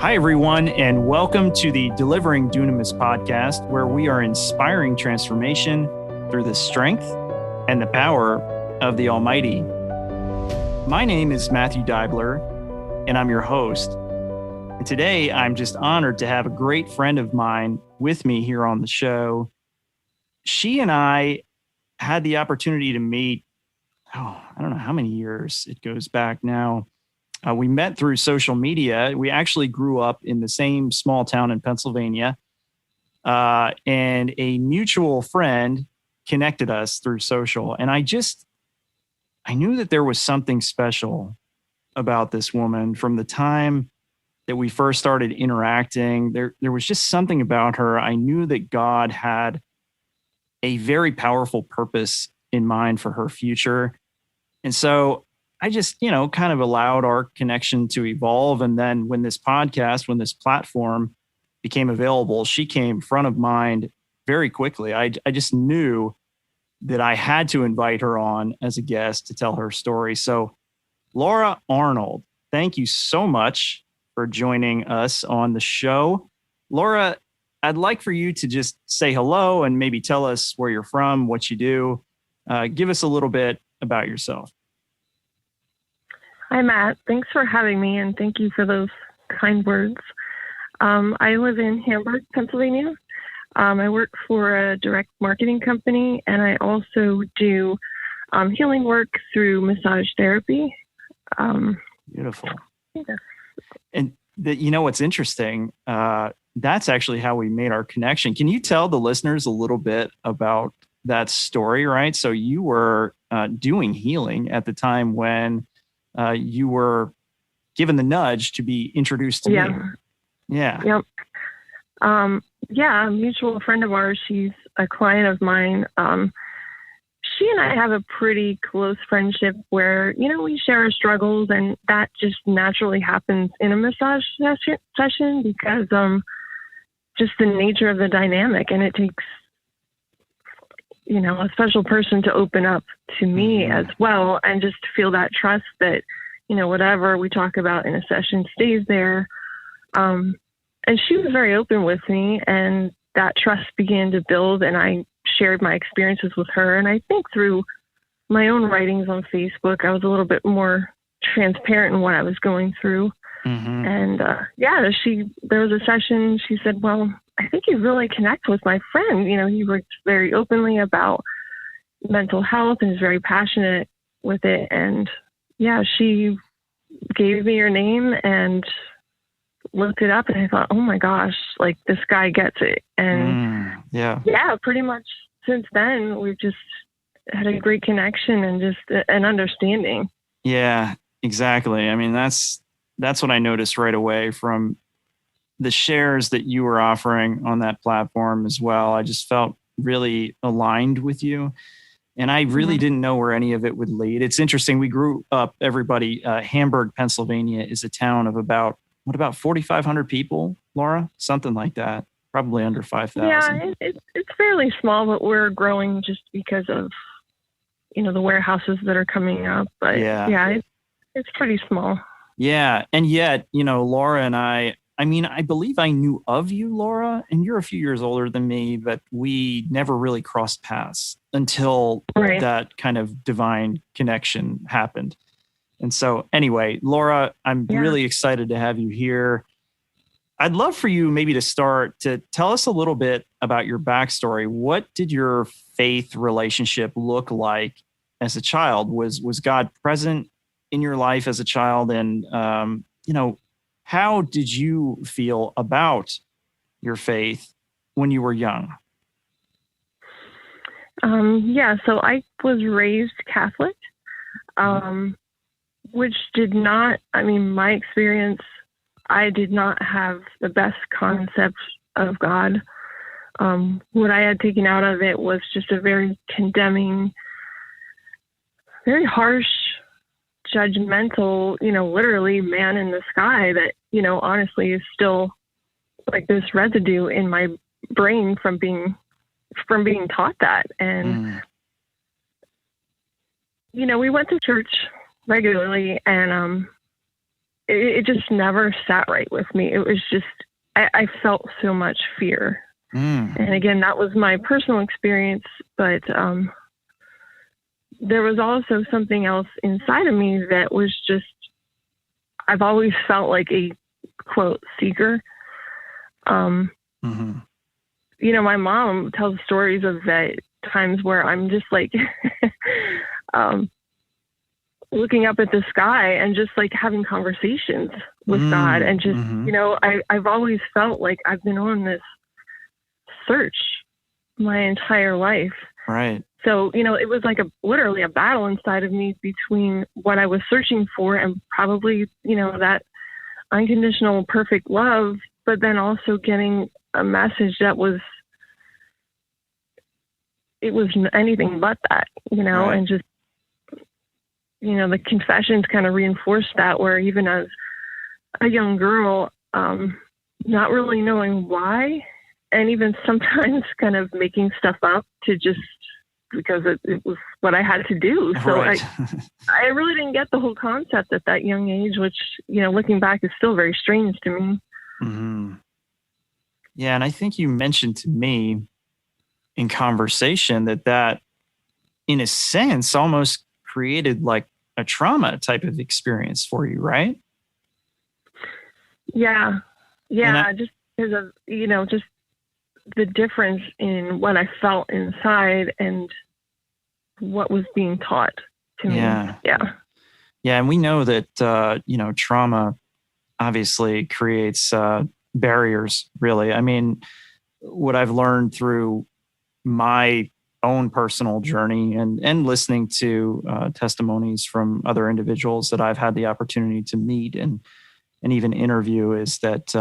Hi, everyone, and welcome to the Delivering Dunamis podcast, where we are inspiring transformation through the strength and the power of the Almighty. My name is Matthew Deibler, and I'm your host. And today, I'm just honored to have a great friend of mine with me here on the show. She and I had the opportunity to meet, I don't know how many years it goes back now. We met through social media. We actually grew up in the same small town in Pennsylvania, and a mutual friend connected us through social. And I knew that there was something special about this woman from the time that we first started interacting. There was just something about her. I knew that God had a very powerful purpose in mind for her future. And so I just, kind of allowed our connection to evolve. And then when this platform became available, she came front of mind very quickly. I just knew that I had to invite her on as a guest to tell her story. So Laura Arnold, thank you so much for joining us on the show. Laura, I'd like for you to just say hello and maybe tell us where you're from, what you do. Give us a little bit about yourself. Hi, Matt. Thanks for having me, and thank you for those kind words. I live in Hamburg, Pennsylvania. I work for a direct marketing company, and I also do healing work through massage therapy. Beautiful. Yeah. And what's interesting, that's actually how we made our connection. Can you tell the listeners a little bit about that story, right? So you were doing healing at the time when you were given the nudge to be introduced to me. Yeah. Yep. A mutual friend of ours, she's a client of mine. She and I have a pretty close friendship where, we share our struggles, and that just naturally happens in a massage session because just the nature of the dynamic, and it takes a special person to open up to me as well, and just feel that trust that, whatever we talk about in a session stays there. And she was very open with me, and that trust began to build, and I shared my experiences with her. And I think through my own writings on Facebook, I was a little bit more transparent in what I was going through. Mm-hmm. And there was a session, she said, well, I think you really connect with my friend. He works very openly about mental health and is very passionate with it. And she gave me her name and looked it up, and I thought, oh my gosh, like this guy gets it. And pretty much since then, we've just had a great connection and just an understanding. Yeah, exactly. I mean, that's what I noticed right away from the shares that you were offering on that platform as well. I just felt really aligned with you. And I really didn't know where any of it would lead. It's interesting. We grew up, everybody, Hamburg, Pennsylvania is a town of about 4,500 people, Laura? Something like that. Probably under 5,000. Yeah, it's fairly small, but we're growing just because of, the warehouses that are coming up. But it's pretty small. Yeah. And yet, Laura and I believe I knew of you, Laura, and you're a few years older than me, but we never really crossed paths until that kind of divine connection happened. And so anyway, Laura, I'm really excited to have you here. I'd love for you maybe to start to tell us a little bit about your backstory. What did your faith relationship look like as a child? Was God present in your life as a child? And, how did you feel about your faith when you were young? So I was raised Catholic, which did not, my experience, I did not have the best concept of God. What I had taken out of it was just a very condemning, very harsh, judgmental, literally man in the sky that, honestly is still like this residue in my brain from being taught that. And, we went to church regularly, and it just never sat right with me. It was just, I felt so much fear. And again, that was my personal experience, but there was also something else inside of me that was just, I've always felt like a quote seeker. You know, my mom tells stories of that times where I'm just like looking up at the sky and just like having conversations with God, and just, you know, I've always felt like I've been on this search my entire life. Right. So, you know, it was like literally a battle inside of me between what I was searching for and probably, you know, that unconditional perfect love, but then also getting a message that was anything but that, you know. Right. And just, you know, the confessions kind of reinforced that, where even as a young girl, not really knowing why, and even sometimes kind of making stuff up to just because it was what I had to do. So right. I really didn't get the whole concept at that young age, which, you know, looking back is still very strange to me. Yeah. And I think you mentioned to me in conversation that in a sense almost created like a trauma type of experience for you, right? Yeah. Just because of, you know, just the difference in what I felt inside and what was being taught to me. Yeah. And we know that, you know, trauma obviously creates barriers, really. I mean, what I've learned through my own personal journey and listening to testimonies from other individuals that I've had the opportunity to meet and even interview is that,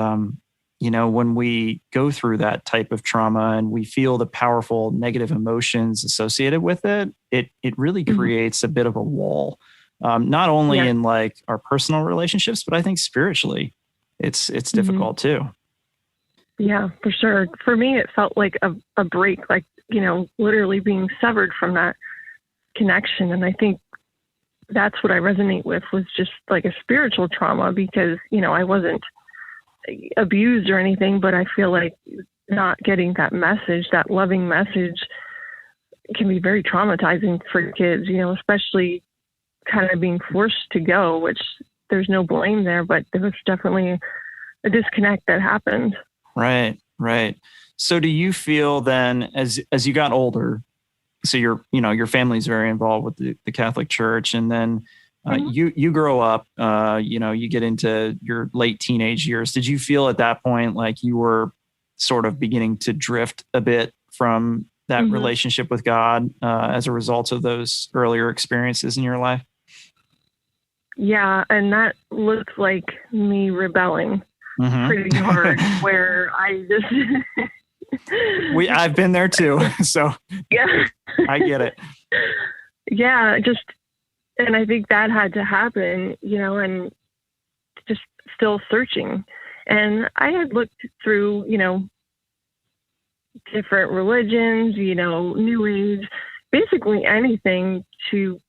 you know, when we go through that type of trauma and we feel the powerful negative emotions associated with it, it really creates a bit of a wall, not only in like our personal relationships, but I think spiritually it's difficult too. Yeah, for sure. For me, it felt like a break, like, you know, literally being severed from that connection. And I think that's what I resonate with, was just like a spiritual trauma, because, you know, I wasn't abused or anything, but I feel like not getting that message, that loving message, can be very traumatizing for kids, you know, especially kind of being forced to go, which there's no blame there, but there was definitely a disconnect that happened. Right. So do you feel then as you got older, so your family's very involved with the Catholic Church, and then you grow up, you know, you get into your late teenage years. Did you feel at that point like you were sort of beginning to drift a bit from that relationship with God as a result of those earlier experiences in your life? Yeah, and that looked like me rebelling pretty hard, where I just... I've been there too, so yeah, I get it. Yeah, and I think that had to happen, you know, and just still searching. And I had looked through, you know, different religions, you know, New Age, basically anything to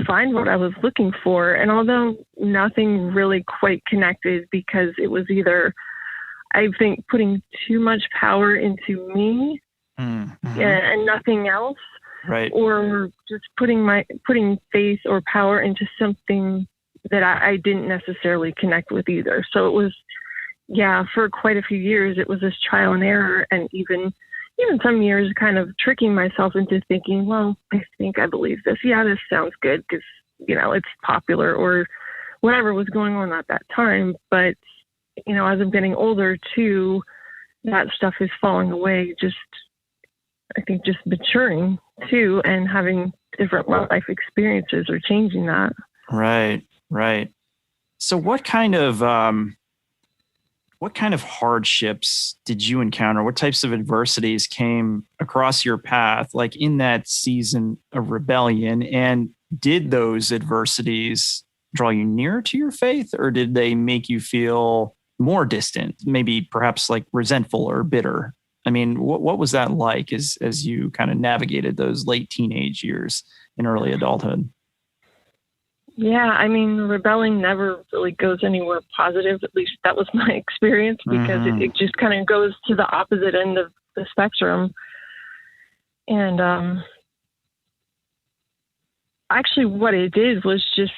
find what I was looking for. And although nothing really quite connected, because it was either, I think, putting too much power into me and nothing else, right? Or just putting faith or power into something that I didn't necessarily connect with either. So it was, for quite a few years, it was this trial and error, and even some years kind of tricking myself into thinking, well, I think I believe this. Yeah, this sounds good because, you know, it's popular or whatever was going on at that time. But, you know, as I'm getting older too, that stuff is falling away. I think just maturing too, and having different life experiences are changing that. Right. So what kind of hardships did you encounter? What types of adversities came across your path, like in that season of rebellion? And did those adversities draw you nearer to your faith, or did they make you feel more distant, maybe perhaps like resentful or bitter? I mean, what was that like as you kind of navigated those late teenage years and early adulthood? Yeah, I mean, rebelling never really goes anywhere positive. At least that was my experience, because it just kind of goes to the opposite end of the spectrum. And actually, what it did was just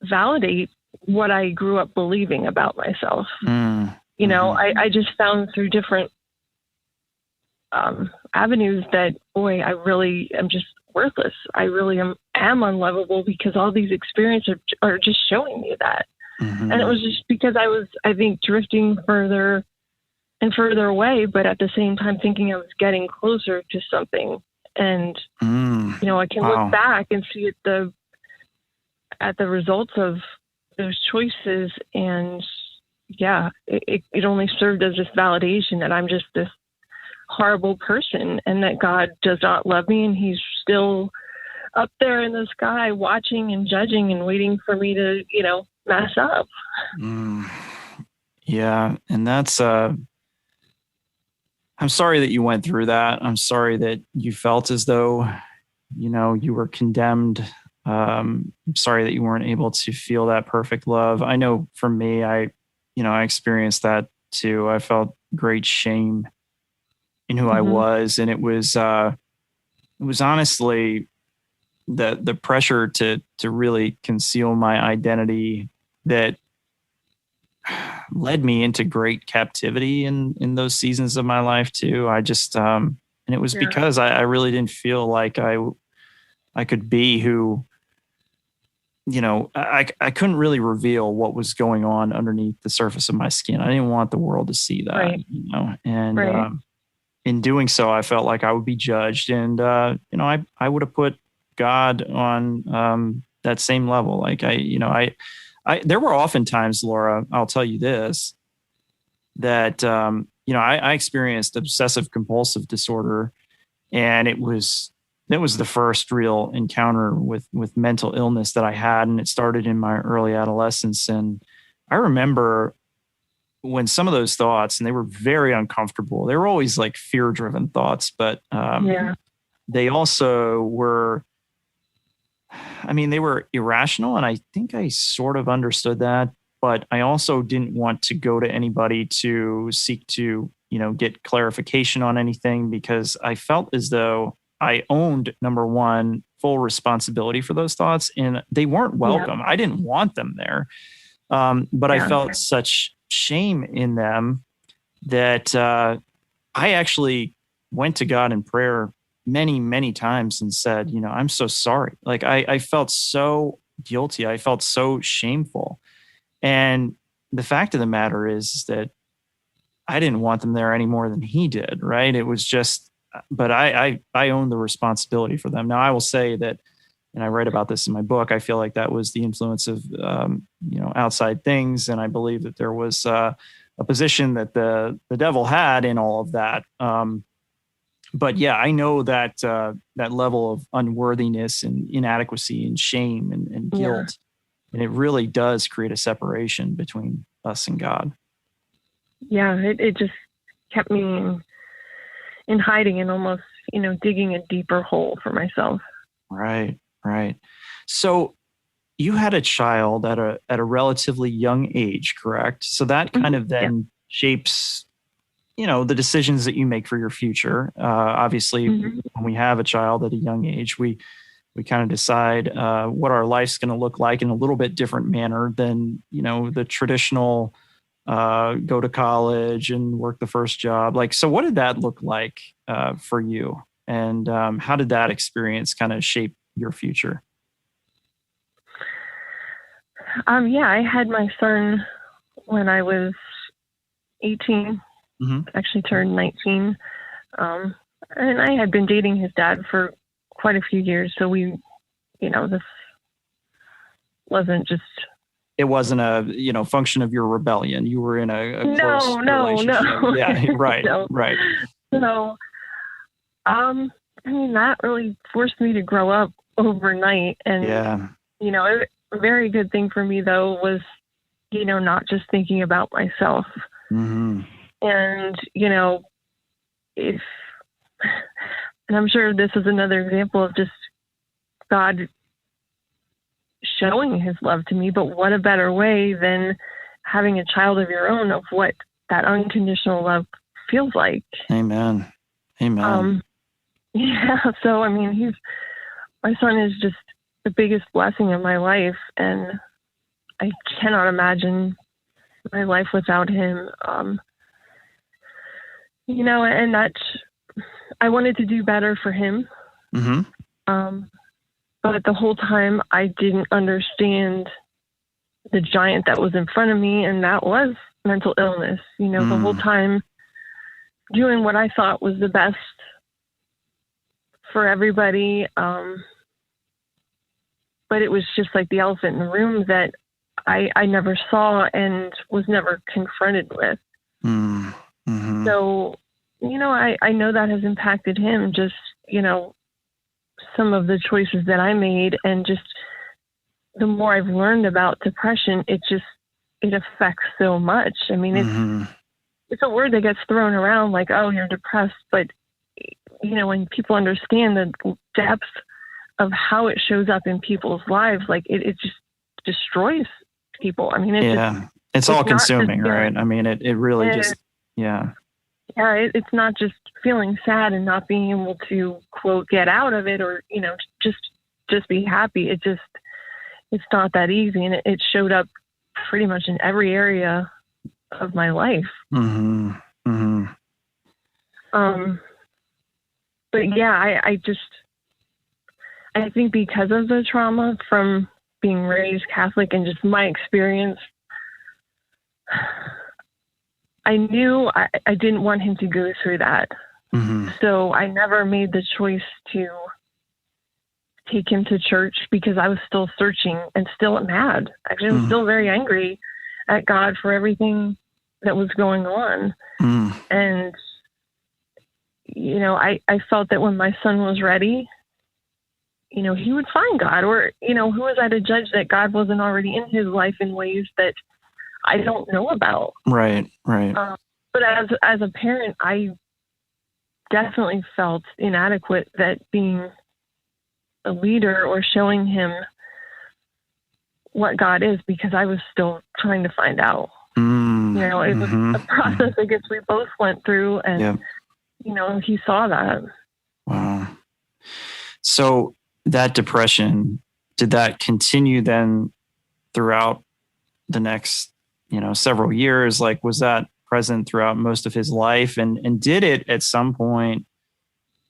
validate what I grew up believing about myself. You know, I just found through different avenues that, boy, I really am just worthless. I really am unlovable, because all these experiences are just showing me that. And it was just because I was, I think, drifting further and further away, but at the same time thinking I was getting closer to something. And, you know, I can look back and see at the results of those choices. And yeah, it only served as this validation that I'm just this horrible person, and that God does not love me, and he's still up there in the sky watching and judging and waiting for me to, you know, mess up. Yeah. And that's, I'm sorry that you went through that. I'm sorry that you felt as though, you know, you were condemned. I'm sorry that you weren't able to feel that perfect love. I know for me, I experienced that too. I felt great shame in who I was. And it was honestly the pressure to really conceal my identity that led me into great captivity in those seasons of my life too. I just, and it was because I really didn't feel like I could be who, you know, I couldn't really reveal what was going on underneath the surface of my skin. I didn't want the world to see that, you know, and, in doing so, I felt like I would be judged, and you know, I would have put God on that same level. Like there were often times, Laura, I'll tell you this, that you know, I experienced obsessive compulsive disorder, and that was the first real encounter with mental illness that I had, and it started in my early adolescence. And I remember when some of those thoughts, and they were very uncomfortable, they were always like fear-driven thoughts, but they also were, I mean, they were irrational, and I think I sort of understood that, but I also didn't want to go to anybody to seek to, you know, get clarification on anything, because I felt as though I owned, number one, full responsibility for those thoughts, and they weren't welcome. I didn't want them there. But I felt such shame in them that I actually went to God in prayer many, many times and said, you know, I'm so sorry. Like I felt so guilty. I felt so shameful. And the fact of the matter is that I didn't want them there any more than he did. Right. It was just, but I own the responsibility for them. Now I will say that, and I write about this in my book, I feel like that was the influence of, you know, outside things. And I believe that there was a position that the devil had in all of that. But yeah, I know that that level of unworthiness and inadequacy and shame and guilt, and it really does create a separation between us and God. Yeah, it just kept me in hiding and almost, you know, digging a deeper hole for myself. Right. Right. So you had a child at a relatively young age, correct? So that kind of then shapes, you know, the decisions that you make for your future. Obviously, when we have a child at a young age, we kind of decide what our life's going to look like in a little bit different manner than, you know, the traditional go to college and work the first job. Like, so what did that look like for you? And how did that experience kind of shape your future? Yeah, I had my son when I was 18, actually turned 19. And I had been dating his dad for quite a few years. So we, you know, this wasn't just... It wasn't a, you know, function of your rebellion. You were in a close relationship. No. Yeah, right, right. So, I mean, that really forced me to grow up overnight. And, you know, a very good thing for me, though, was, you know, not just thinking about myself. And, you know, and I'm sure this is another example of just God showing his love to me. But what a better way than having a child of your own of what that unconditional love feels like. Amen. Amen. Yeah. So, I mean, my son is just the biggest blessing in my life, and I cannot imagine my life without him. And that I wanted to do better for him. Mm-hmm. But the whole time I didn't understand the giant that was in front of me, and that was mental illness. The whole time doing what I thought was the best for everybody. But it was just like the elephant in the room that I never saw and was never confronted with. Mm-hmm. So, I know that has impacted him, just, some of the choices that I made, and just the more I've learned about depression, it affects so much. I mean, it's a word that gets thrown around like, oh, you're depressed. But, when people understand the depth of how it shows up in people's lives, like it just destroys people. I mean, it's all consuming, right? I mean, it really it's not just feeling sad and not being able to, quote, get out of it, or, just be happy. It's not that easy. And it showed up pretty much in every area of my life. Mm-hmm. Mm-hmm. But yeah, I think because of the trauma from being raised Catholic and just my experience, I knew I didn't want him to go through that. Mm-hmm. So I never made the choice to take him to church, because I was still searching and still mad. Actually, I was still very angry at God for everything that was going on. And, I felt that when my son was ready, he would find God, or, who was I to judge that God wasn't already in his life in ways that I don't know about. Right. But as a parent, I definitely felt inadequate that being a leader or showing him what God is, because I was still trying to find out. It was a process I guess we both went through, and, he saw that. Wow. So that depression, did that continue then throughout the next, several years? Like, was that present throughout most of his life? And did it at some point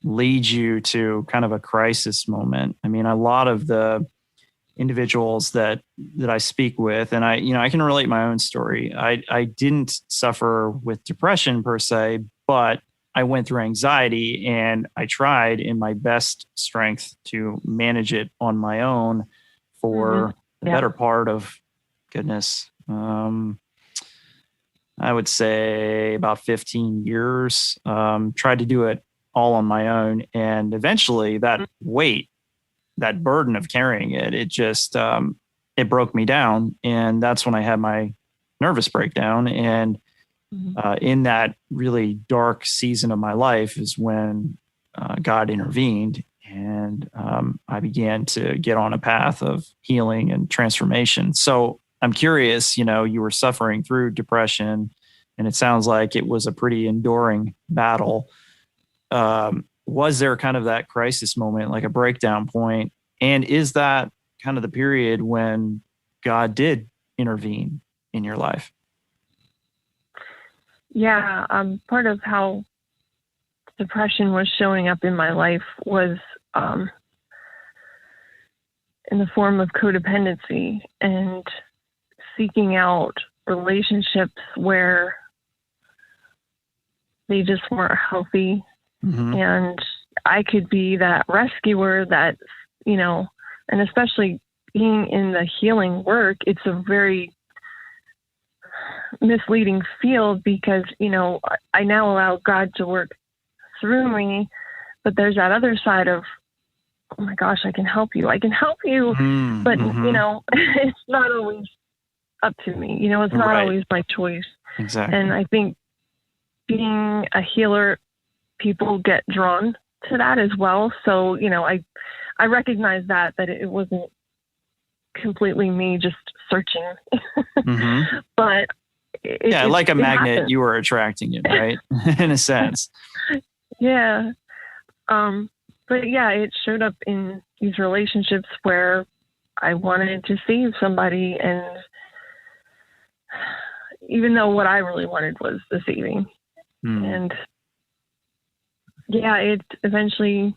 lead you to kind of a crisis moment? I mean, a lot of the individuals that I speak with, and I can relate my own story. I didn't suffer with depression per se, but I went through anxiety, and I tried in my best strength to manage it on my own for the better part of, goodness, I would say about 15 years. Tried to do it all on my own. And eventually that weight, that burden of carrying it just, it broke me down. And that's when I had my nervous breakdown. And in that really dark season of my life is when God intervened, and I began to get on a path of healing and transformation. So I'm curious, you were suffering through depression, and it sounds like it was a pretty enduring battle. Was there kind of that crisis moment, like a breakdown point? And is that kind of the period when God did intervene in your life? Yeah. Part of how depression was showing up in my life was in the form of codependency and seeking out relationships where they just weren't healthy. And I could be that rescuer that, and especially being in the healing work, it's a very misleading field, because, I now allow God to work through me, but there's that other side of, oh my gosh, I can help you. But, it's not always up to me. It's not always my choice. Exactly. And I think being a healer, people get drawn to that as well. So, I recognize that it wasn't completely me just searching. Mm-hmm. But like a magnet, happened. you were attracting it, right? In a sense. Yeah. But yeah, it showed up in these relationships where I wanted to save somebody, and even though what I really wanted was the saving. And yeah, I eventually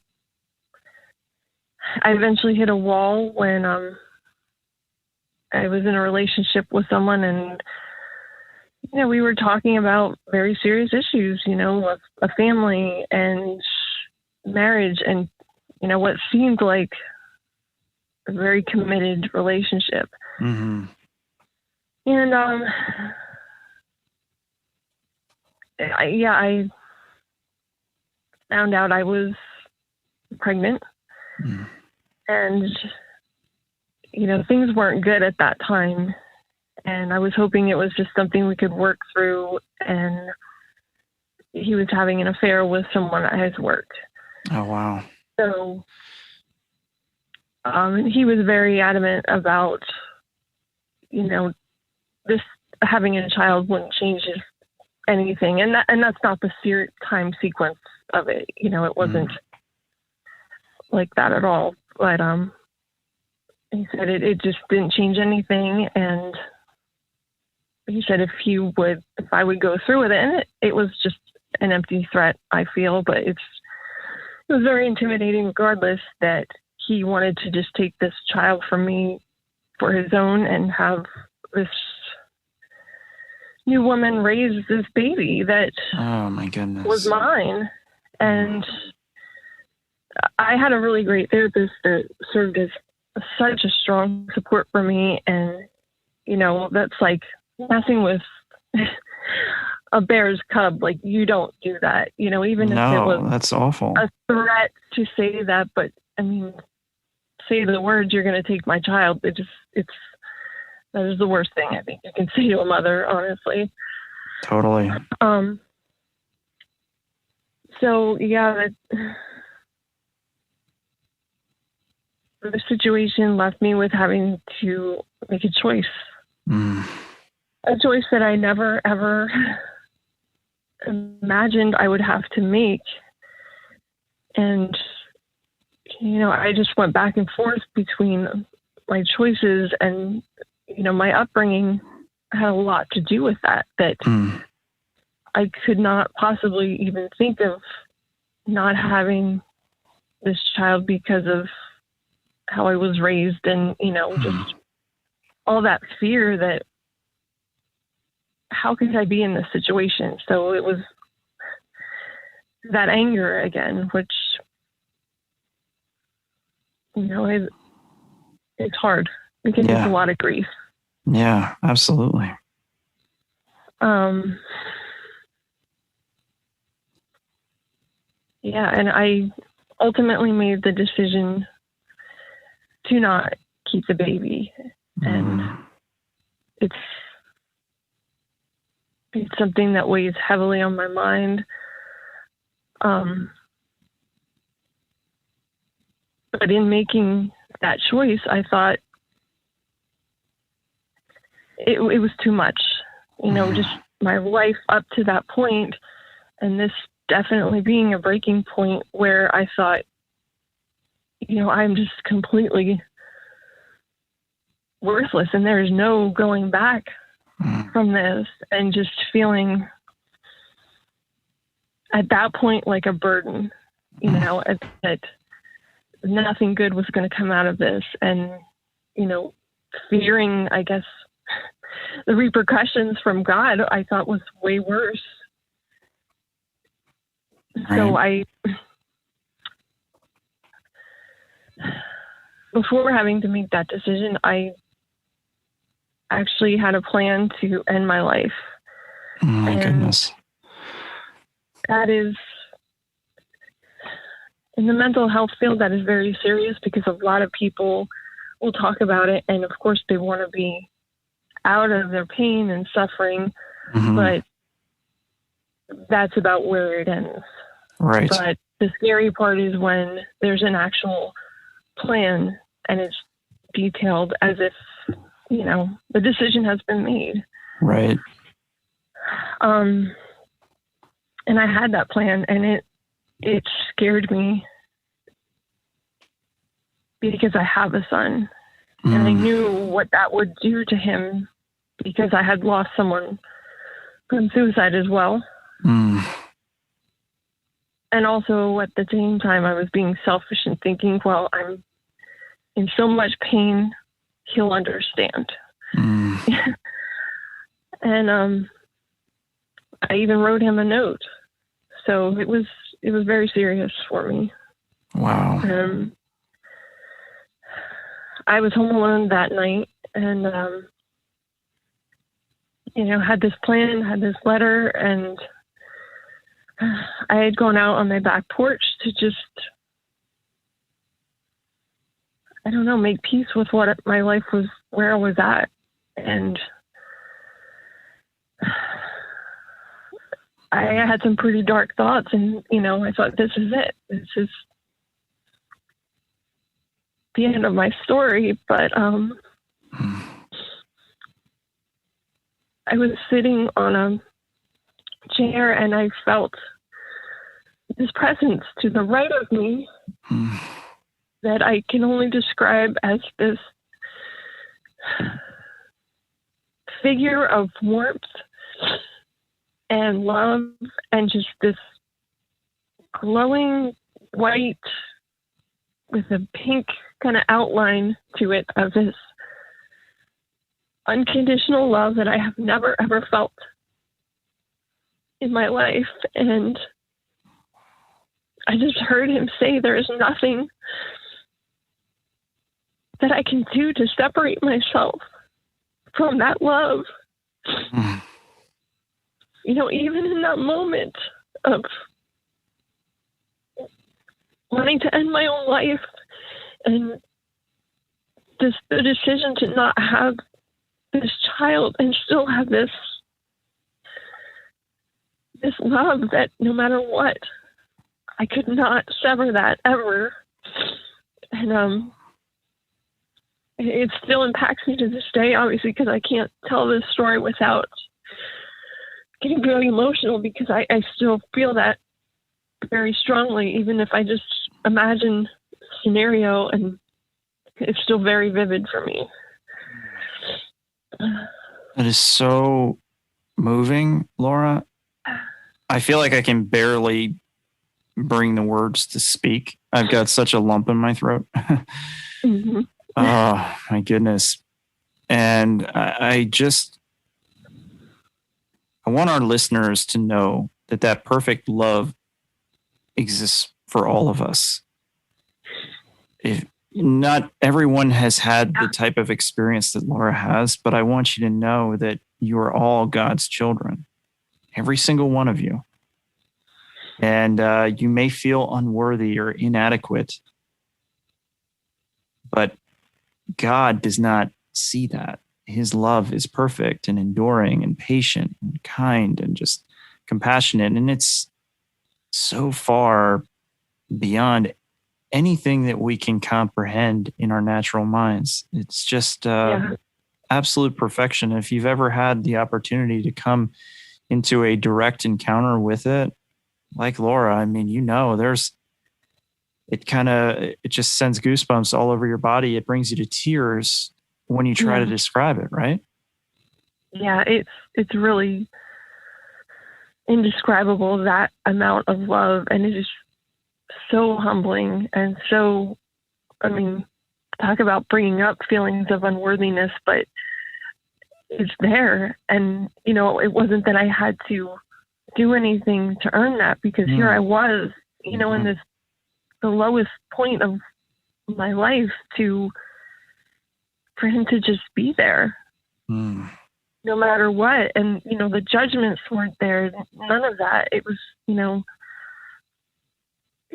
hit a wall when I was in a relationship with someone, and we were talking about very serious issues, a family and marriage, and what seemed like a very committed relationship. Mm-hmm. And I found out I was pregnant. And things weren't good at that time, and I was hoping it was just something we could work through. And he was having an affair with someone at his work. Oh, wow. So he was very adamant about, this having a child wouldn't change anything. And that's not the time sequence of it. It wasn't like that at all. But he said it just didn't change anything. And he said if I would go through with it, and it was just an empty threat, I feel, but it was very intimidating regardless, that he wanted to just take this child from me for his own and have this new woman raise this baby that oh my goodness was mine. And I had a really great therapist that served as such a strong support for me. And, that's like messing with a bear's cub. Like, you don't do that, even if it was that's awful. A threat to say that. But I mean, say the words, you're going to take my child. That is the worst thing I think you can say to a mother, honestly. Totally. So yeah, the situation left me with having to make a choice. A choice that I never, ever imagined I would have to make. And, I just went back and forth between my choices, and, my upbringing had a lot to do with that I could not possibly even think of not having this child because of how I was raised, and, just all that fear that how could I be in this situation? So it was that anger again, which, it's hard because it's a lot of grief. Yeah, absolutely. Yeah, and I ultimately made the decision to not keep the baby. And it's something that weighs heavily on my mind. But in making that choice, I thought it was too much, just my life up to that point, and this definitely being a breaking point where I thought, I'm just completely worthless and there's no going back from this, and just feeling at that point like a burden, that nothing good was going to come out of this, and, fearing, I guess, the repercussions from God, I thought was way worse. Right. So before having to make that decision, I actually had a plan to end my life. Oh my goodness. That is, in the mental health field, that is very serious because a lot of people will talk about it, and of course they want to be out of their pain and suffering, but that's about where it ends. Right. But the scary part is when there's an actual plan and it's detailed as if, the decision has been made. Right. And I had that plan, and it scared me because I have a son, and I knew what that would do to him because I had lost someone from suicide as well. And also at the same time, I was being selfish and thinking, well, I'm in so much pain, he'll understand. And I even wrote him a note. So it was very serious for me. Wow. I was home alone that night, and had this plan, had this letter, and I had gone out on my back porch to just, I don't know, make peace with what my life was, where I was at. And I had some pretty dark thoughts, and, I thought, this is it. This is the end of my story. But I was sitting on a chair, and I felt this presence to the right of me that I can only describe as this figure of warmth and love, and just this glowing white with a pink kind of outline to it of this unconditional love that I have never, ever felt in my life. And I just heard him say, there is nothing that I can do to separate myself from that love. Even in that moment of wanting to end my own life, and the decision to not have this child and still have this love that no matter what, I could not sever that ever. And it still impacts me to this day, obviously, because I can't tell this story without getting very emotional, because I still feel that very strongly, even if I just imagine the scenario, and it's still very vivid for me. That is so moving, Laura. I feel like I can barely bring the words to speak. I've got such a lump in my throat. Oh, my goodness. And I want our listeners to know that perfect love exists for all of us. If not everyone has had the type of experience that Laura has, but I want you to know that you are all God's children, every single one of you. And you may feel unworthy or inadequate, but God does not see that. His love is perfect and enduring and patient and kind and just compassionate. And it's so far beyond anything that we can comprehend in our natural minds. It's just absolute perfection. If you've ever had the opportunity to come into a direct encounter with it, like Laura, I mean, it just sends goosebumps all over your body. It brings you to tears when you try to describe it, right? Yeah, it's really indescribable, that amount of love. And it is so humbling and so, talk about bringing up feelings of unworthiness, but it's there. And, it wasn't that I had to do anything to earn that, because here I was, in the lowest point of my life, for him to just be there no matter what. And, the judgments weren't there, none of that. It was,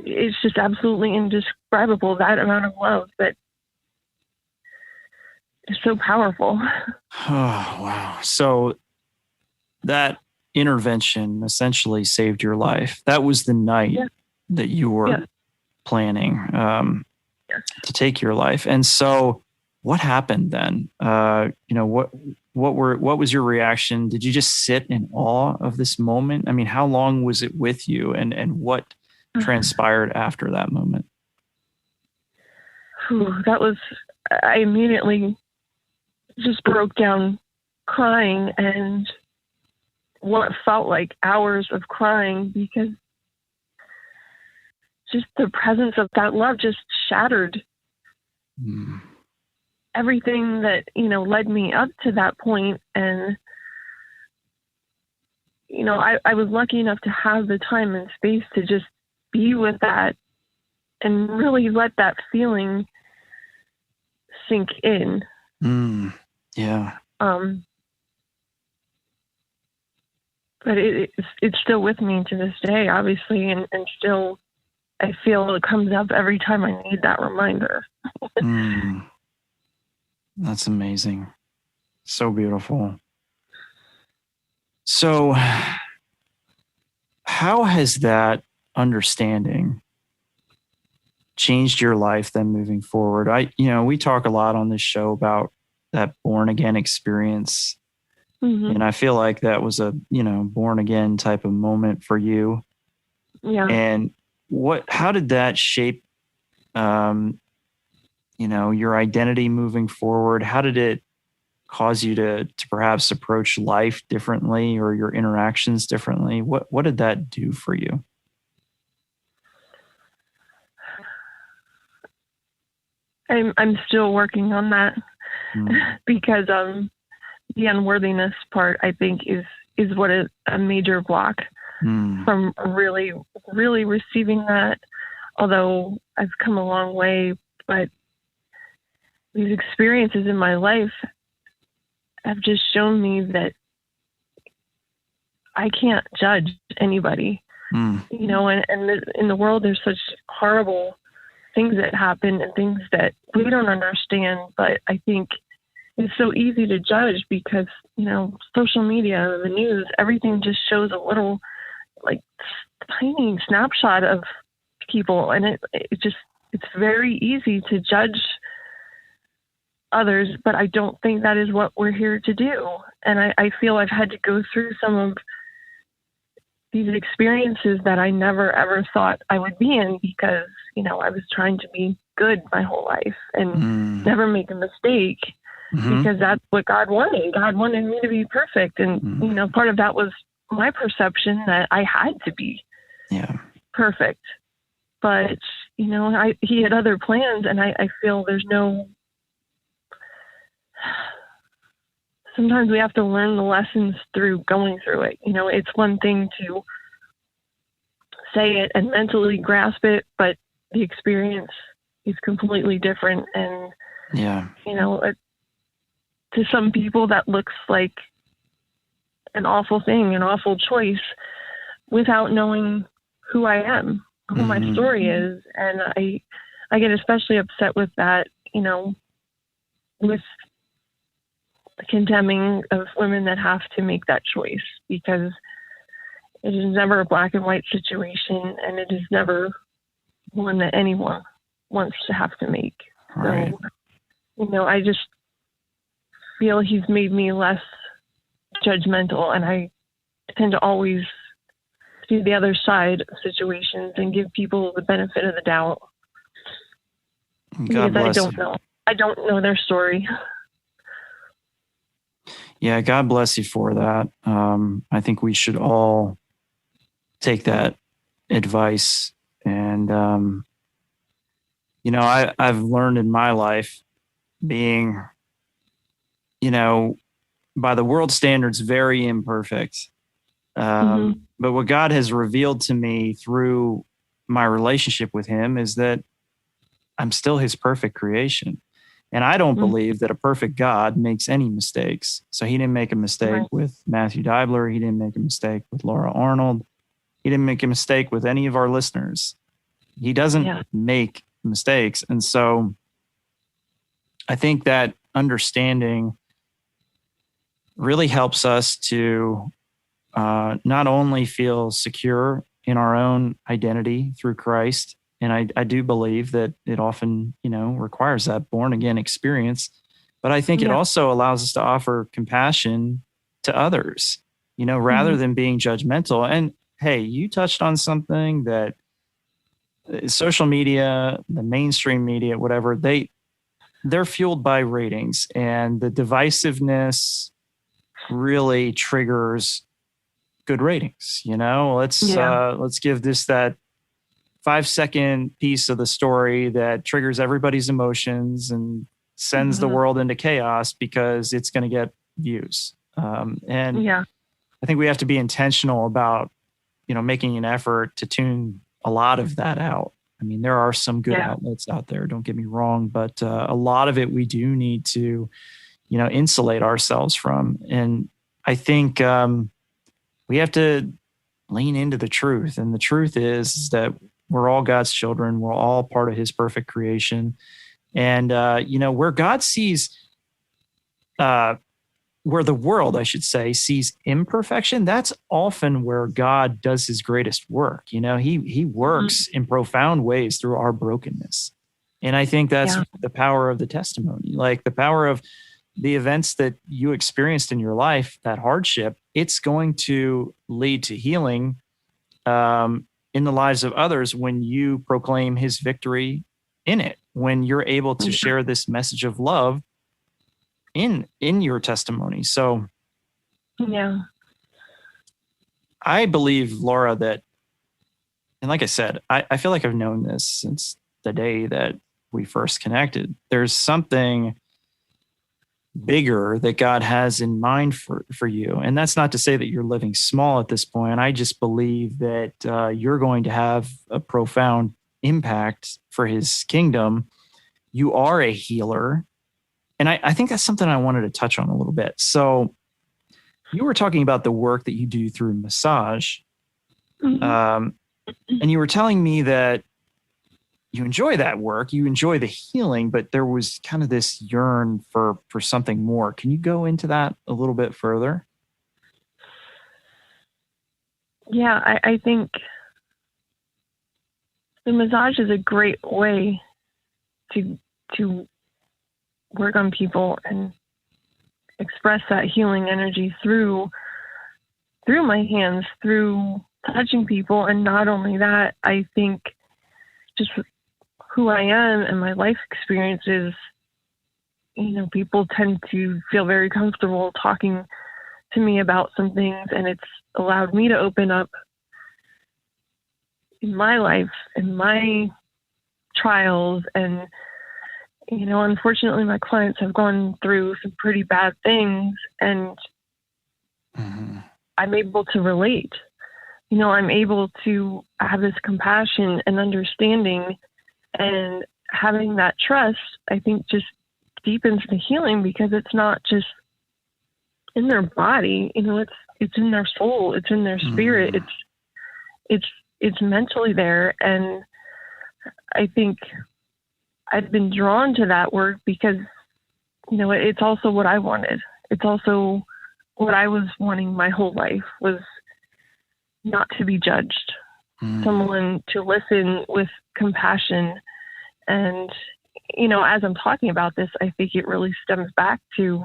it's just absolutely indescribable, that amount of love that is so powerful. Oh, wow. So that intervention essentially saved your life. That was the night that you were planning to take your life. And so what happened then? What was your reaction? Did you just sit in awe of this moment? I mean, how long was it with you, and what transpired after that moment? I immediately just broke down crying, and what felt like hours of crying, because just the presence of that love just shattered everything that, led me up to that point. And, I was lucky enough to have the time and space to just be with that and really let that feeling sink in. Yeah. But it's still with me to this day, obviously, and still I feel it comes up every time I need that reminder. That's amazing. So beautiful. So how has that understanding changed your life then moving forward? We talk a lot on this show about that born again experience. And I feel like that was a, born again type of moment for you. Yeah. And how did that shape, your identity moving forward? How did it cause you to perhaps approach life differently, or your interactions differently? What did that do for you? I'm still working on that because the unworthiness part, I think, is what is a major block from really, really receiving that. Although I've come a long way, but these experiences in my life have just shown me that I can't judge anybody. And in the world, there's such horrible things that happen and things that we don't understand. But I think it's so easy to judge because, social media, the news, everything just shows a little, like, tiny snapshot of people. And it's very easy to judge others, but I don't think that is what we're here to do. And I feel I've had to go through some of these experiences that I never ever thought I would be in because, I was trying to be good my whole life and never make a mistake because that's what God wanted. God wanted me to be perfect. And, part of that was my perception that I had to be perfect. But, he had other plans, and I feel sometimes we have to learn the lessons through going through it. It's one thing to say it and mentally grasp it, but the experience is completely different. And, to some people that looks like an awful thing, an awful choice without knowing who I am, who my story is. And I get especially upset with that, with the condemning of women that have to make that choice, because it is never a black and white situation, and it is never one that anyone wants to have to make. Right. So, I just feel he's made me less judgmental, and I tend to always see the other side of situations and give people the benefit of the doubt. God bless you. I don't know their story. Yeah, God bless you for that. I think we should all take that advice. And, I've learned in my life being, by the world standards, very imperfect. But what God has revealed to me through my relationship with him is that I'm still his perfect creation. And I don't believe that a perfect God makes any mistakes. So he didn't make a mistake with Matthew Dibler. He didn't make a mistake with Laura Arnold. He didn't make a mistake with any of our listeners. He doesn't make mistakes. And so I think that understanding really helps us to not only feel secure in our own identity through Christ, and I do believe that it often, requires that born again experience, But I think it also allows us to offer compassion to others, rather than being judgmental. And hey, you touched on something that social media, the mainstream media, whatever, they're fueled by ratings, and the divisiveness really triggers good ratings. Let's give this that 5-second piece of the story that triggers everybody's emotions and sends the world into chaos because it's going to get views. I think we have to be intentional about, making an effort to tune a lot of that out. I mean, there are some good outlets out there, don't get me wrong, but a lot of it we do need to, insulate ourselves from. And I think we have to lean into the truth. And the truth is that we're all God's children. We're all part of his perfect creation. And, where God sees, where the world, I should say, sees imperfection, that's often where God does his greatest work. He works in profound ways through our brokenness. And I think that's the power of the testimony, like the power of the events that you experienced in your life, that hardship. It's going to lead to healing in the lives of others when you proclaim his victory in it, when you're able to share this message of love in your testimony. So I believe, Laura, that, and like I said, I feel like I've known this since the day that we first connected. There's something bigger that God has in mind for you. And that's not to say that you're living small at this point. I just believe that you're going to have a profound impact for his kingdom. You are a healer. And I think that's something I wanted to touch on a little bit. So you were talking about the work that you do through massage. And you were telling me that you enjoy that work, you enjoy the healing, but there was kind of this yearn for something more. Can you go into that a little bit further? Yeah, I think the massage is a great way to work on people and express that healing energy through my hands, through touching people. And not only that, I think just who I am and my life experiences, people tend to feel very comfortable talking to me about some things, and it's allowed me to open up in my life and my trials. And unfortunately, my clients have gone through some pretty bad things, and I'm able to relate. I'm able to have this compassion and understanding, and having that trust, I think, just deepens the healing, because it's not just in their body, it's in their soul, it's in their spirit, it's mentally there. And I think I've been drawn to that work because, it's also what I wanted. It's also what I was wanting my whole life, was not to be judged, someone to listen with compassion. And, as I'm talking about this, I think it really stems back to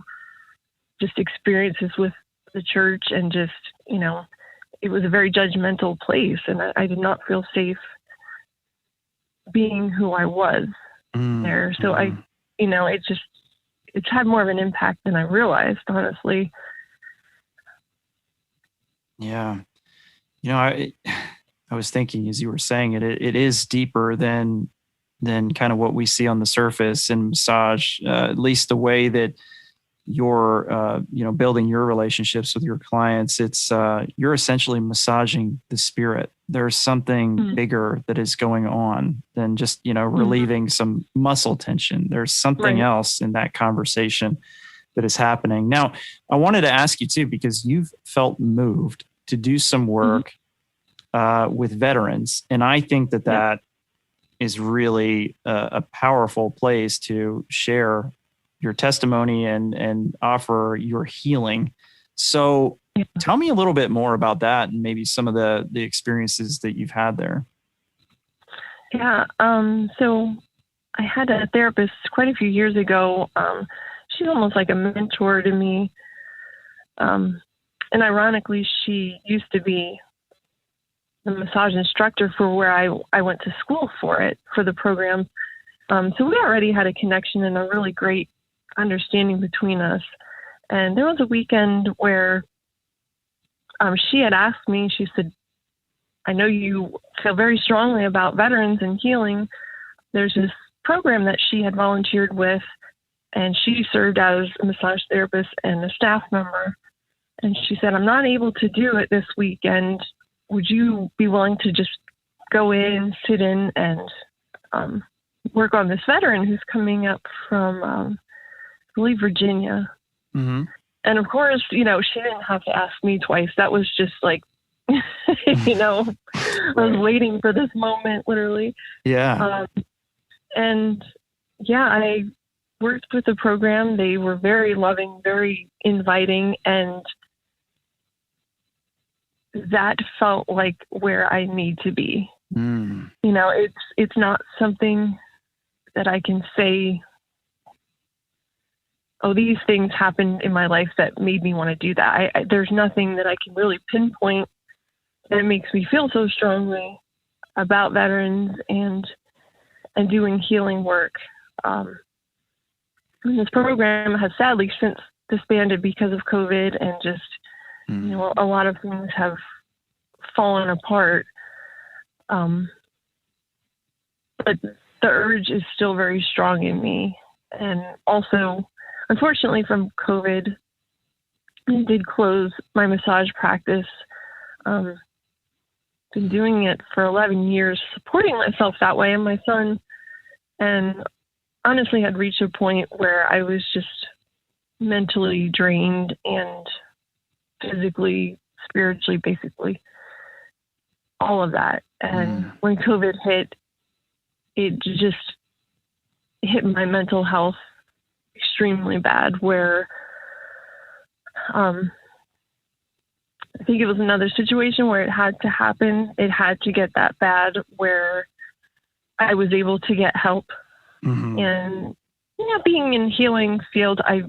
just experiences with the church, and just, it was a very judgmental place, and I did not feel safe being who I was there. So it's had more of an impact than I realized, honestly. Yeah. I was thinking as you were saying it, it is deeper than kind of what we see on the surface in massage, at least the way that you're, building your relationships with your clients. It's, you're essentially massaging the spirit. There's something bigger that is going on than just, relieving some muscle tension. There's something else in that conversation that is happening. Now, I wanted to ask you too, because you've felt moved to do some work with veterans. And I think that is really a powerful place to share your testimony and offer your healing. So tell me a little bit more about that, and maybe some of the experiences that you've had there. Yeah. So I had a therapist quite a few years ago. she's almost like a mentor to me. And ironically, she used to be the massage instructor for where I went to school for the program. So we already had a connection and a really great understanding between us. And there was a weekend where she had asked me, she said, I know you feel very strongly about veterans and healing. There's this program that she had volunteered with, and she served as a massage therapist and a staff member. And she said, I'm not able to do it this weekend. Would you be willing to just go in, sit in, and work on this veteran who's coming up from, I believe, Virginia? Mm-hmm. And of course, she didn't have to ask me twice. That was just like, I was waiting for this moment, literally. Yeah. I worked with the program. They were very loving, very inviting, and that felt like where I need to be. Mm. It's not something that I can say, oh, these things happened in my life that made me want to do that. There's nothing that I can really pinpoint that makes me feel so strongly about veterans and doing healing work. This program has sadly since disbanded because of COVID, and just, a lot of things have fallen apart. But the urge is still very strong in me. And also, unfortunately, from COVID, I did close my massage practice. Been doing it for 11 years, supporting myself that way and my son, and honestly had reached a point where I was just mentally drained and physically, spiritually, basically, all of that. And when COVID hit, it just hit my mental health extremely bad, where I think it was another situation where it had to happen. It had to get that bad where I was able to get help. Mm-hmm. And, being in healing field, I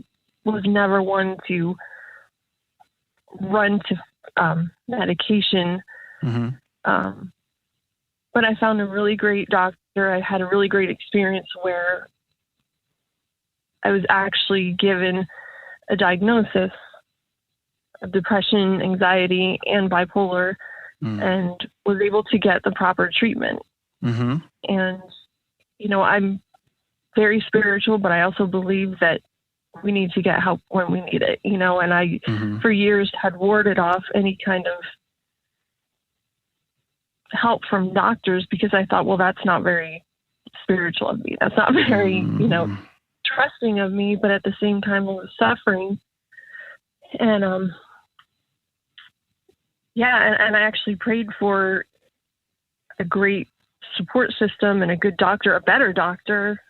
was never one to run to medication. Mm-hmm. But I found a really great doctor. I had a really great experience where I was actually given a diagnosis of depression, anxiety, and bipolar, and was able to get the proper treatment. Mm-hmm. And, I'm very spiritual, but I also believe that we need to get help when we need it, and I, for years, had warded off any kind of help from doctors because I thought, well, that's not very spiritual of me. That's not very, trusting of me, but at the same time I was suffering. And, and I actually prayed for a great support system and a good doctor, a better doctor,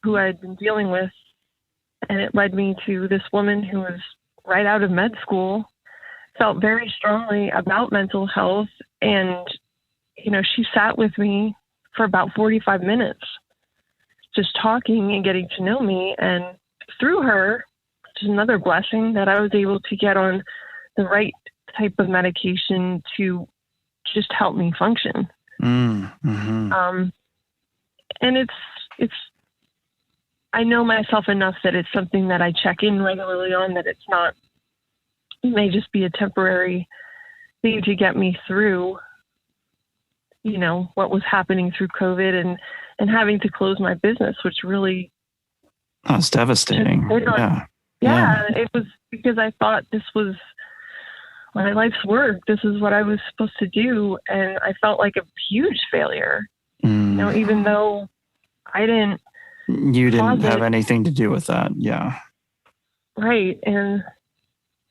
who I had been dealing with. And it led me to this woman who was right out of med school, felt very strongly about mental health. And, she sat with me for about 45 minutes, just talking and getting to know me. And through her, which is another blessing, that I was able to get on the right type of medication to just help me function. Mm-hmm. And it's, I know myself enough that it's something that I check in regularly on, that it's not, it may just be a temporary thing to get me through, what was happening through COVID and having to close my business, which really. That was devastating. Yeah. It was because I thought this was my life's work. This is what I was supposed to do. And I felt like a huge failure, even though you didn't have anything to do with that. Yeah. Right. And,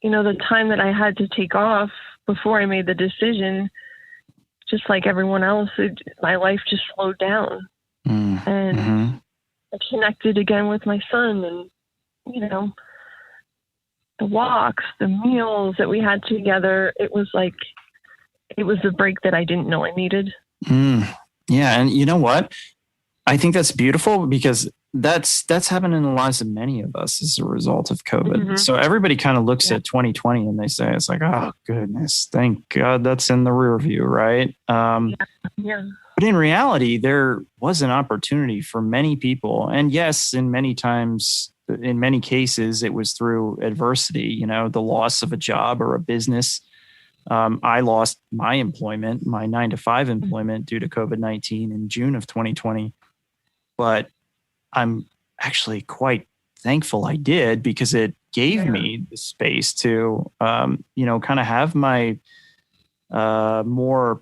the time that I had to take off before I made the decision, just like everyone else, my life just slowed down. And I connected again with my son, and, the walks, the meals that we had together, it was the break that I didn't know I needed. Yeah. And you know what? I think that's beautiful, because that's happened in the lives of many of us as a result of COVID. Mm-hmm. So everybody kind of looks at 2020 and they say, it's like, oh goodness, thank God that's in the rear view, right? Yeah. But in reality, there was an opportunity for many people. And yes, in many cases, it was through adversity, the loss of a job or a business. I lost my employment, my 9-to-5 employment due to COVID-19 in June of 2020. But I'm actually quite thankful I did, because it gave me the space to, kind of have my more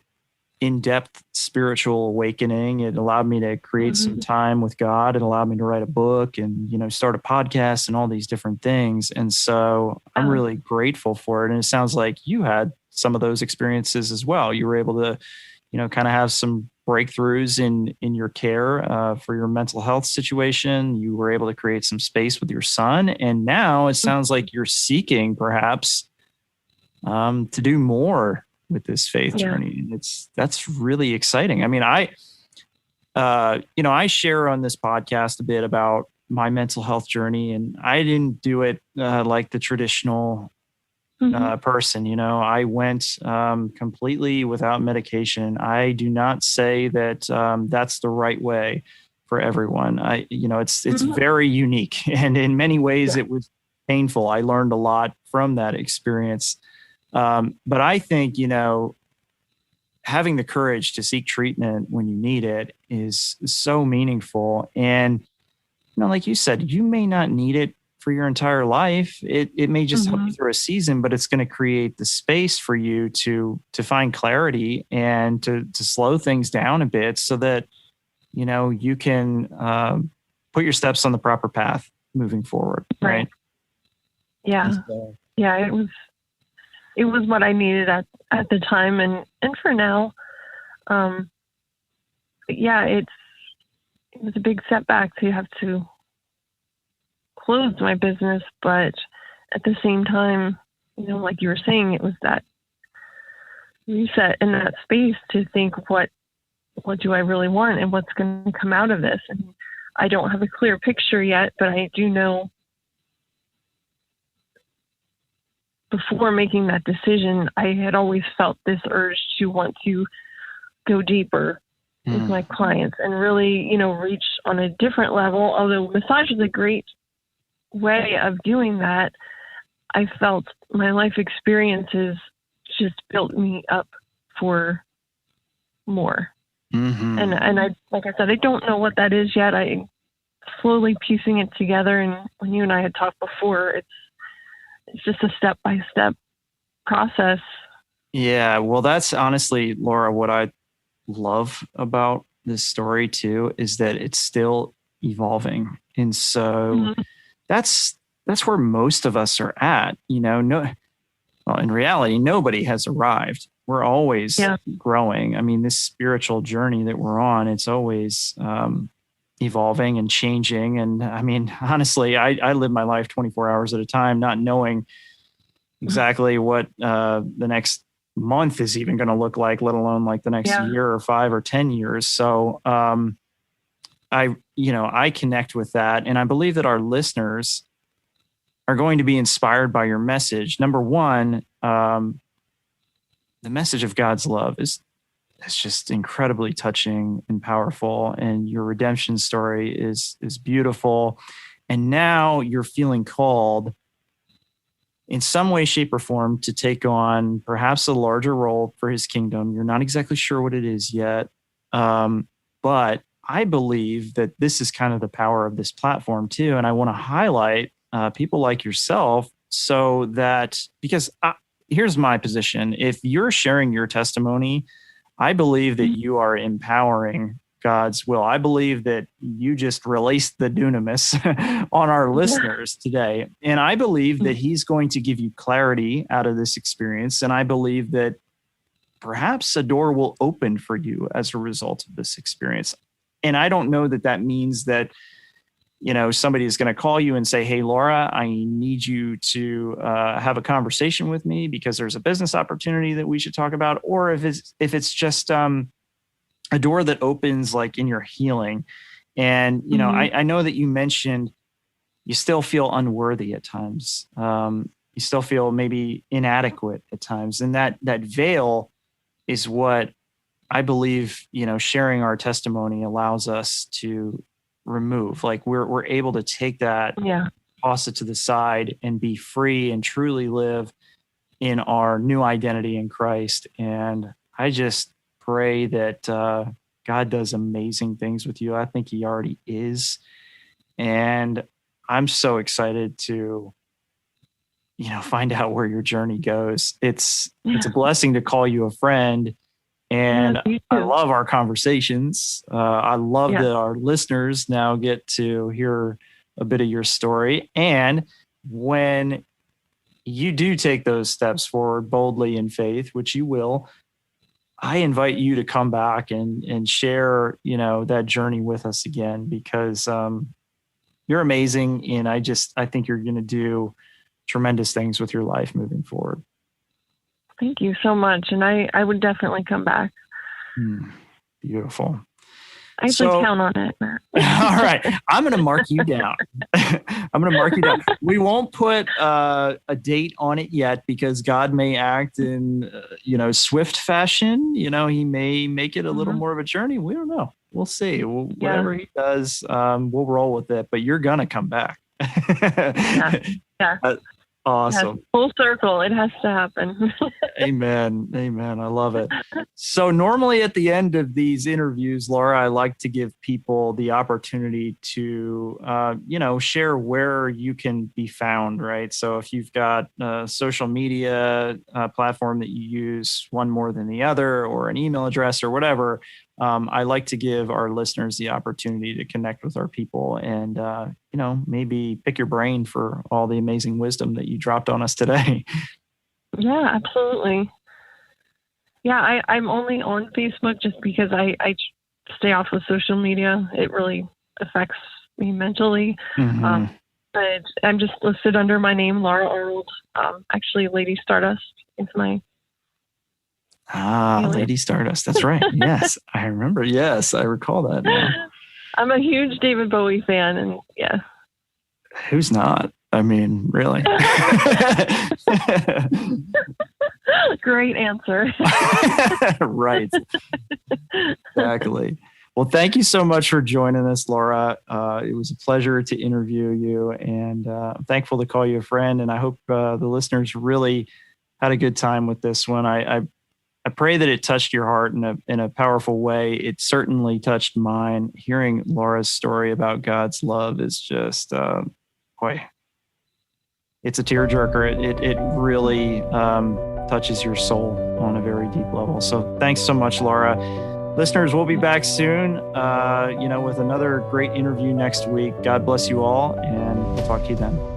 in-depth spiritual awakening. It allowed me to create some time with God. It allowed me to write a book and, start a podcast and all these different things. And so I'm really grateful for it. And it sounds like you had some of those experiences as well. You were able to, kind of have some breakthroughs in your care for your mental health situation. You were able to create some space with your son. And now it sounds like you're seeking perhaps to do more with this faith journey. And that's really exciting. I mean, I share on this podcast a bit about my mental health journey, and I didn't do it like the traditional person. I went completely without medication. I do not say that that's the right way for everyone. It's very unique, and in many ways it was painful. I learned a lot from that experience. But I think, having the courage to seek treatment when you need it is so meaningful. And, like you said, you may not need it for your entire life. It may just help you through a season, but it's going to create the space for you to find clarity and to slow things down a bit so that, you can put your steps on the proper path moving forward. Right. Yeah. So, yeah. It was what I needed at the time. And for now, it was a big setback to have to close my business. But at the same time, like you were saying, it was that reset in that space to think, what do I really want and what's going to come out of this? And I don't have a clear picture yet, but I do know before making that decision, I had always felt this urge to want to go deeper with my clients and really, reach on a different level. Although massage is a great way of doing that, I felt my life experiences just built me up for more. And I, like I said, I don't know what that is yet. I slowly piecing it together. And when you and I had talked before, it's just a step-by-step process. Yeah, well, that's honestly, Laura, what I love about this story too, is that it's still evolving. And so that's where most of us are at, in reality, nobody has arrived. We're always growing. I mean, this spiritual journey that we're on, it's always evolving and changing. And I mean, honestly, I live my life 24 hours at a time, not knowing exactly what the next month is even going to look like, let alone like the next year or 5 or 10 years. So I connect with that. And I believe that our listeners are going to be inspired by your message. Number one, the message of God's love is just incredibly touching and powerful. And your redemption story is beautiful. And now you're feeling called in some way, shape, or form to take on perhaps a larger role for his kingdom. You're not exactly sure what it is yet. But I believe that this is kind of the power of this platform too. And I want to highlight people like yourself so that, because here's my position. If you're sharing your testimony, I believe that you are empowering God's will. I believe that you just released the dunamis on our listeners today. And I believe that he's going to give you clarity out of this experience. And I believe that perhaps a door will open for you as a result of this experience. And I don't know that means that, somebody is going to call you and say, hey, Laura, I need you to have a conversation with me because there's a business opportunity that we should talk about. Or if it's just a door that opens like in your healing And, you know, I know that you mentioned you still feel unworthy at times. You still feel maybe inadequate at times. And that veil is what I believe, you know, sharing our testimony allows us to remove. Like we're able to take that, toss it to the side and be free and truly live in our new identity in Christ. And I just pray that God does amazing things with you. I think he already is. And I'm so excited to, you know, find out where your journey goes. It's a blessing to call you a friend. And I love our conversations. I love that our listeners now get to hear a bit of your story. And when you do take those steps forward boldly in faith, which you will, I invite you to come back and share, you know, that journey with us again, because you're amazing. And I think you're going to do tremendous things with your life moving forward. Thank you so much. And I would definitely come back. Beautiful. I can count on it, Matt. All right. I'm going to mark you down. We won't put a date on it yet, because God may act in, you know, swift fashion. You know, he may make it a little more of a journey. We don't know. We'll see. Whatever he does, we'll roll with it. But you're going to come back. Awesome. Full circle. It has to happen. Amen. I love it. So normally at the end of these interviews, Laura, I like to give people the opportunity to, you know, share where you can be found, right? So if you've got a social media platform that you use, one more than the other, or an email address or whatever, I like to give our listeners the opportunity to connect with our people and, you know, maybe pick your brain for all the amazing wisdom that you dropped on us today. Yeah, absolutely. Yeah, I'm only on Facebook just because I stay off of social media. It really affects me mentally. But I'm just listed under my name, Laura Arnold. Actually, Lady Stardust is my... Lady Stardust. That's right. Yes, I remember. Yes, I recall that now. I'm a huge David Bowie fan, and who's not? I mean, really? Great answer. Right. Exactly. Well, thank you so much for joining us, Laura. It was a pleasure to interview you, and I'm thankful to call you a friend. And I hope the listeners really had a good time with this one. I pray that it touched your heart in a powerful way. It certainly touched mine. Hearing Laura's story about God's love is just, it's a tearjerker. It really touches your soul on a very deep level. So thanks so much, Laura. Listeners, we'll be back soon, with another great interview next week. God bless you all, and we'll talk to you then.